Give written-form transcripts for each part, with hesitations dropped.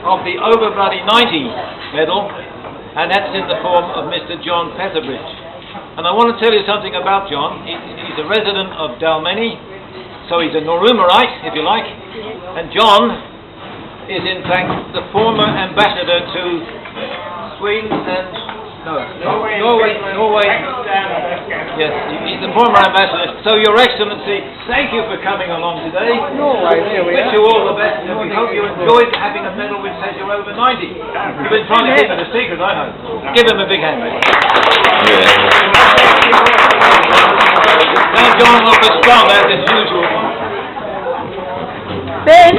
of the Over Bloody 90 medal, and that's in the form of Mr. John Petherbridge. And I want to tell you something about John. He's a resident of Dalmeny, so he's a Naroomerite, if you like. And John is in fact the former ambassador to Sweden and Norway. Yes, he's the former ambassador. So, Your Excellency, thank you for coming along today. Norway, here we wish you all the best, and we hope you enjoyed having a medal which says you're over 90. You've been trying to keep it a secret, I know. Give him a big hand, mate. Now John will respond as is usual. Ben,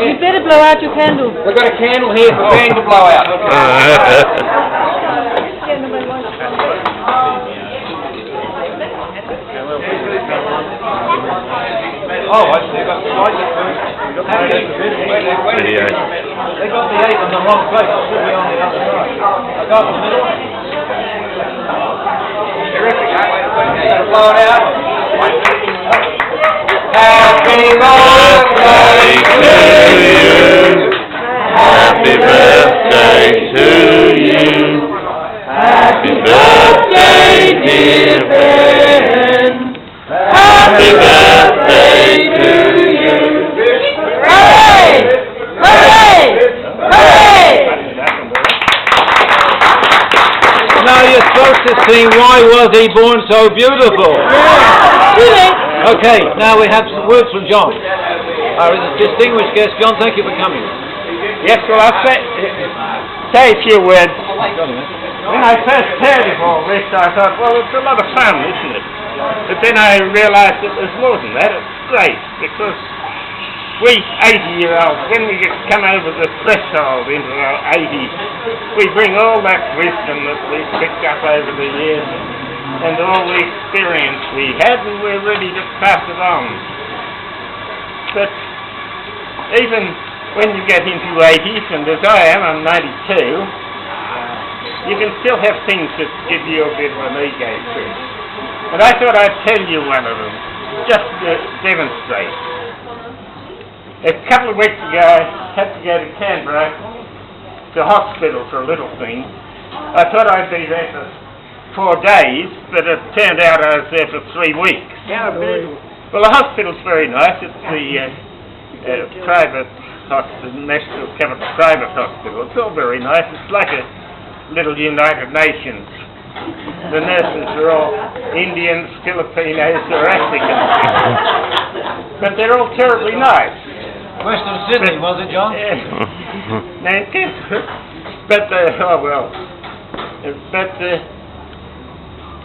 you better blow out your candle. We've got a candle here for Ben to blow out. Oh, I see. They got the video. They got the 8 on the wrong place. It should be on the other side. I got the middle. Terrific. Gotta blow it out. Happy birthday to you. Happy birthday to you. Happy birthday, dear Ben. Happy birthday to you. Hooray! Hooray! Hooray! Now you're supposed to sing Why Was He Born So Beautiful? Okay, now we have some words from John. Our distinguished guest, John, thank you for coming. Yes, well, I'll say a few words. When I first heard of all this, I thought, well, it's a lot of fun, isn't it? But then I realised it was more than that. It's great, because we 80-year-olds, when we come over the threshold into our 80s, we bring all that wisdom that we've picked up over the years and all the experience we had, and we're ready to pass it on. But even when you get into 80s, and as I am, I'm 92, you can still have things that give you a bit of an ego trip. And I thought I'd tell you one of them, just to demonstrate. A couple of weeks ago, I had to go to Canberra, to hospital for a little thing. I thought I'd be there for 4 days, but it turned out I was there for 3 weeks. Well, the hospital's very nice. It's the private hospital, National Capital Private Hospital. It's all very nice. It's like a little United Nations. The nurses are all Indians, Filipinos, or Africans. But they're all terribly nice. Western Sydney, was it, John? But the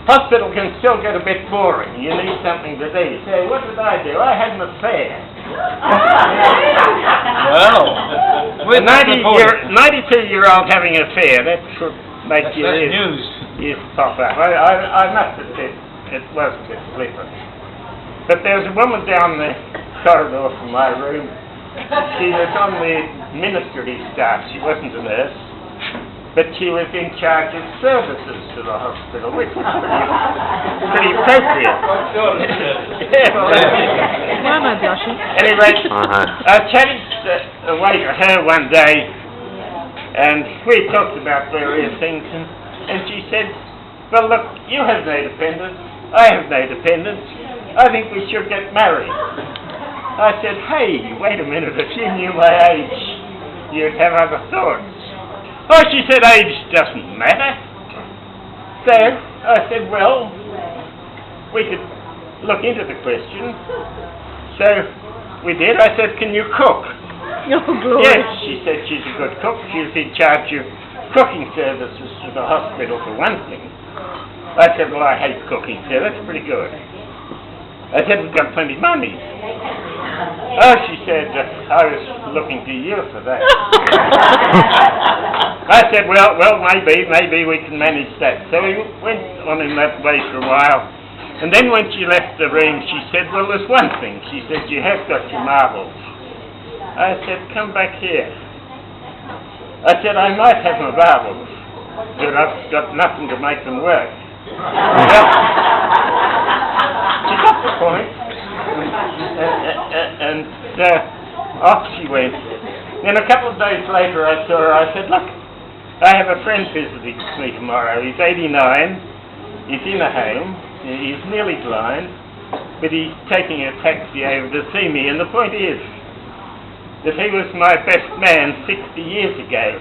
hospital can still get a bit boring. You need something to do. You say, what did I do? I had an affair. Well, with 92-year-old having an affair, that should make your ears pop up. I must admit, it was a bit flippant. But there was a woman down the corridor from my room. She was on the administrative staff. She wasn't a nurse, but she was in charge of services to the hospital, which was pretty appropriate. Why am I blushing? Anyway, I chatted away to her one day, and we talked about various things, and she said, well, look, you have no dependents, I have no dependents, I think we should get married. I said, hey, wait a minute, if you knew my age, you'd have other thoughts. Oh, she said, age doesn't matter. So I said, well, we could look into the question. So we did. I said, can you cook? Oh, glory. Yes, she said she's a good cook. She was in charge of cooking services to the hospital for one thing. I said, well, I hate cooking, so that's pretty good. I said, we've got plenty of money. Oh, she said, I was looking to you for that. I said, well, maybe we can manage that. So we went on in that way for a while. And then when she left the room, she said, well, there's one thing. She said, you have got your marbles. I said, come back here. I said, I might have my marbles, but I've got nothing to make them work. Well, she got the point. And off she went. Then a couple of days later I saw her, I said, look, I have a friend visiting me tomorrow. He's 89, he's in a home, he's nearly blind, but he's taking a taxi over to see me, and the point is that he was my best man 60 years ago.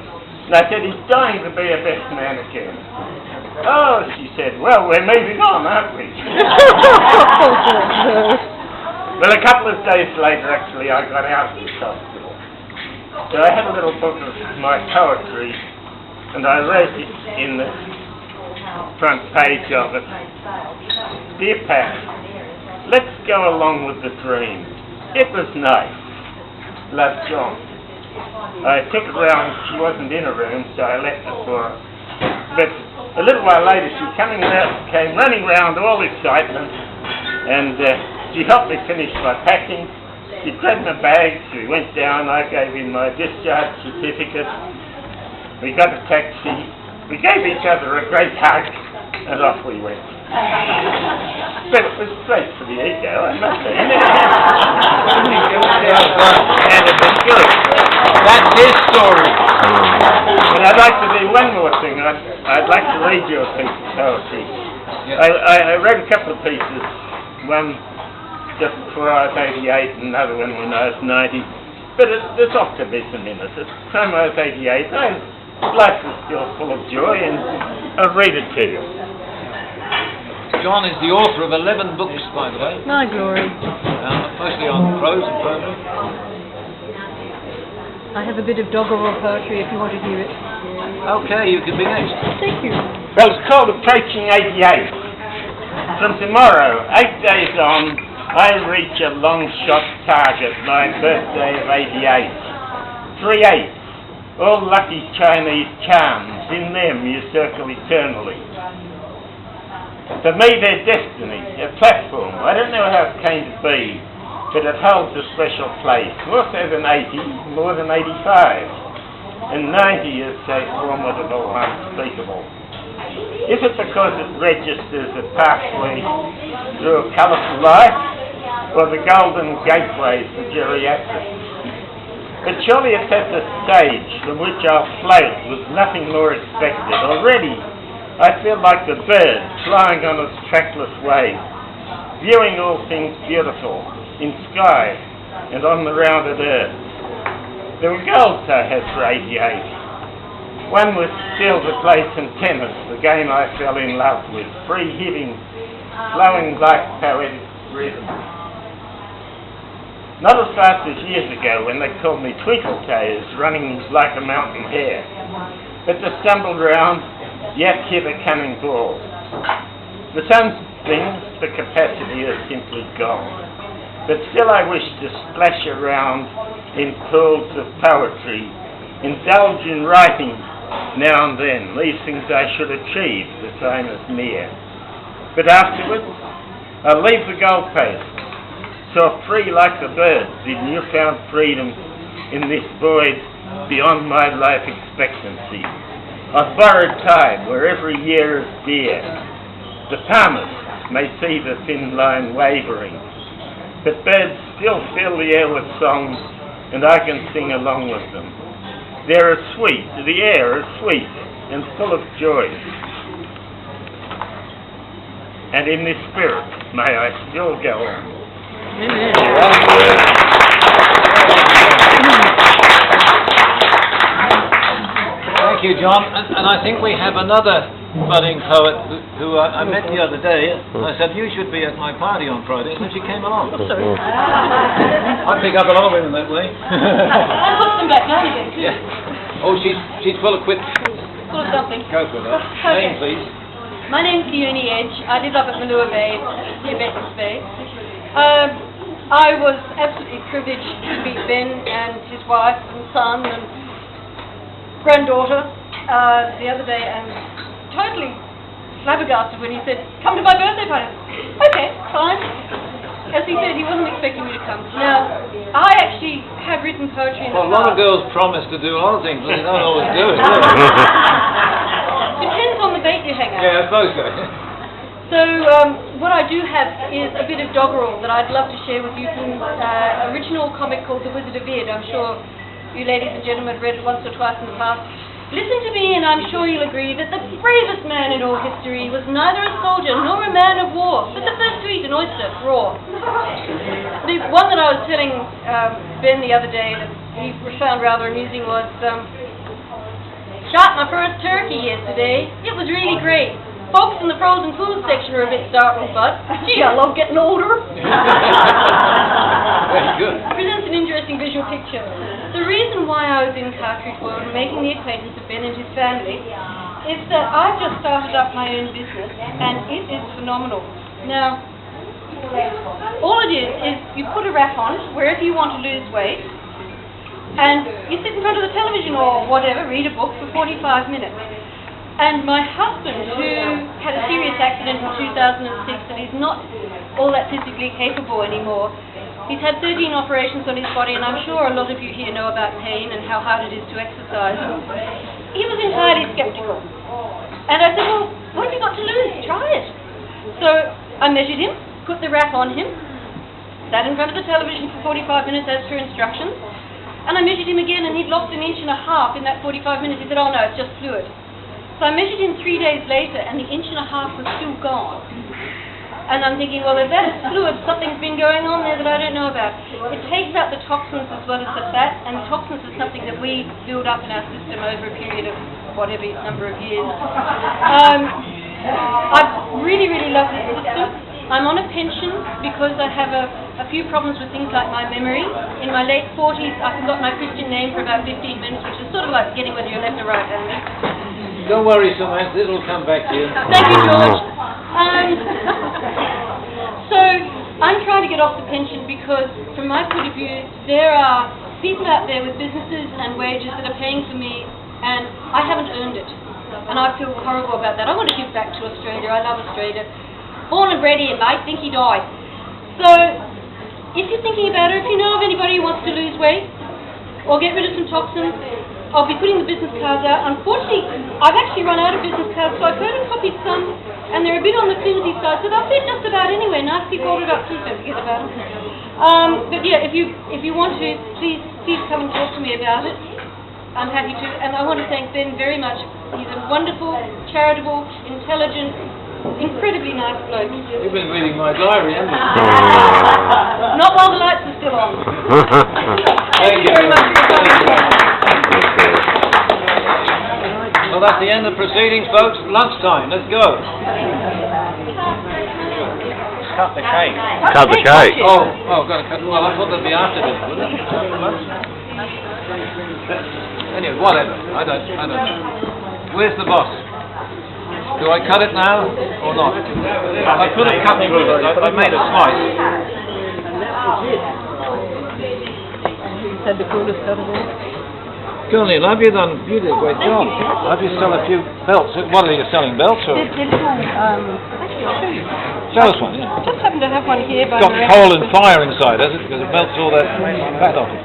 And I said, he's dying to be a best man again. Oh, she said, well, we're moving on, aren't we? Well, a couple of days later, actually, I got out of this hospital. So I had a little book of my poetry, and I wrote it in the front page of it. Dear Pat, let's go along with the dream. It was nice. Love, John. I took her round. She wasn't in her room, so I left her for her. But a little while later, she came running round, all excitement, and she helped me finish my packing. She grabbed my bags. We went down. I gave him my discharge certificate. We got a taxi. We gave each other a great hug, and off we went. But it was great for the ego, I must say. And it was good. That's his story. But I'd like to do one more thing. I'd like to read you a piece of poetry. Yes. I wrote a couple of pieces. One just before I was 88, and another one when I was 90. But there's optimism in it. At the time I was 88, life was still full of joy, and I'll read it to you. John is the author of 11 books, by the way, My glory. mostly on prose and poetry. I have a bit of doggerel poetry if you want to hear it. Okay, you can be next. Thank you. Well, it's called Approaching 88. From tomorrow, 8 days on, I reach a long-shot target, my birthday of 88. 3/8, all lucky Chinese charms, in them you circle eternally. For me, they're destiny, a platform. I don't know how it came to be, but it holds a special place, more so than 80, more than 85. And 90 is so formidable, unspeakable. Is it because it registers a pathway through a colourful life, or the golden gateways for geriatrics? But surely it's at the stage from which I'll float with nothing more expected. Already, I feel like the bird flying on its trackless way, viewing all things beautiful in sky and on the rounded earth. There were goals I had for 88. One was still to play some tennis, the game I fell in love with, free hitting, flowing like poetic rhythm. Not as fast as years ago when they called me Twinkle Toes, running like a mountain hare, but to stumble round, yet hit a cunning ball. For some things, the capacity is simply gone, but still I wish to splash around in pools of poetry, indulge in writing now and then, these things I should achieve, the same as near. But afterwards, I'll leave the goalpost, soar free like the birds in newfound freedom in this void beyond my life expectancy. I've borrowed time where every year is dear. The palmist may see the thin line wavering, but birds still fill the air with songs, and I can sing along with them. The air is sweet and full of joy. And in this spirit may I still go on. Amen. Thank you, John. And I think we have another budding poet who I met the other day. I said, you should be at my party on Friday, and she came along. Oh, sorry. I pick up a lot of women that way. I put them back down again, too. Yeah. Oh, she's full of quip. Full of something. Go for that. Okay. Name, please. My name's Leonie Edge. I live up at Malua Bay, near Betty's Bay. I was absolutely privileged to meet Ben and his wife and son and granddaughter the other day, and totally flabbergasted when he said, come to my birthday party. Okay, fine. As he said, he wasn't expecting me to come. Now, I actually have written poetry in the Well, a lot of girls promise to do a lot of things, but they don't always do it. Depends on the bait you hang out. Yeah, I suppose so. So, what I do have is a bit of doggerel that I'd love to share with you from original comic called The Wizard of Id. I'm sure you ladies and gentlemen have read it once or twice in the past. Listen to me, and I'm sure you'll agree that the bravest man in all history was neither a soldier nor a man of war, but the first to eat an oyster raw. The one that I was telling Ben the other day that he found rather amusing was, shot my first turkey yesterday. It was really great. Folks in the frozen food section are a bit startled, but gee, I love getting older. Very good. Presents an interesting visual picture. The reason why I was in Cartridge World and making the acquaintance of Ben and his family is that I've just started up my own business, and it is phenomenal. Now, all it is you put a wrap on wherever you want to lose weight, and you sit in front of the television or whatever, read a book for 45 minutes. And my husband, who had a serious accident in 2006 and is not all that physically capable anymore, he's had 13 operations on his body, and I'm sure a lot of you here know about pain and how hard it is to exercise. He was entirely skeptical. And I said, well, what have you got to lose? Try it. So I measured him, put the wrap on him, sat in front of the television for 45 minutes as per instructions, and I measured him again, and he'd lost 1.5 inches in that 45 minutes. He said, oh no, it's just fluid. So I measured him 3 days later, and the 1.5 inches was still gone. And I'm thinking, well, if that's fluid, something's been going on there that I don't know about. It takes out the toxins as well as the fat, and toxins is something that we build up in our system over a period of whatever number of years. I really, really love this system. I'm on a pension because I have a few problems with things like my memory. In my late 40s, I forgot my Christian name for about 15 minutes, which is sort of like getting whether you're left or right-handed. Don't worry, Samantha, it'll come back to you. Thank you, George. So I'm trying to get off the pension because, from my point of view, there are people out there with businesses and wages that are paying for me, and I haven't earned it. And I feel horrible about that. I want to give back to Australia. I love Australia. Born and bred here, mate. Think he died. So if you're thinking about it, if you know of anybody who wants to lose weight or get rid of some toxins, I'll be putting the business cards out. Unfortunately, I've actually run out of business cards, so I photocopied some, and they're a bit on the flimsy side, so they'll fit just about anywhere. Nicely folded up, please don't forget about them. But yeah, if you want to, please come and talk to me about it. I'm happy to, and I want to thank Ben very much. He's a wonderful, charitable, intelligent, incredibly nice bloke. You've been reading my diary, haven't you? Not while the lights are still on. Thank you very much. Well, that's the end of proceedings, folks. Lunchtime. Let's go. Cut the cake. Cut the cake. Oh, got to cut. Well, I thought that'd be after this, wouldn't it? Anyway, whatever. I don't know. Where's the boss? Do I cut it now or not? I could have cut through it. I made a slice. Said the coolest cut of all. Colonel, you did a great job. I've just sell a few belts. What are you selling, belts or? They're little, actually I'll show you. Show us one, yeah. I just happen to have one here by It's got the coal and fire inside, has it? Because it melts all that fat off it.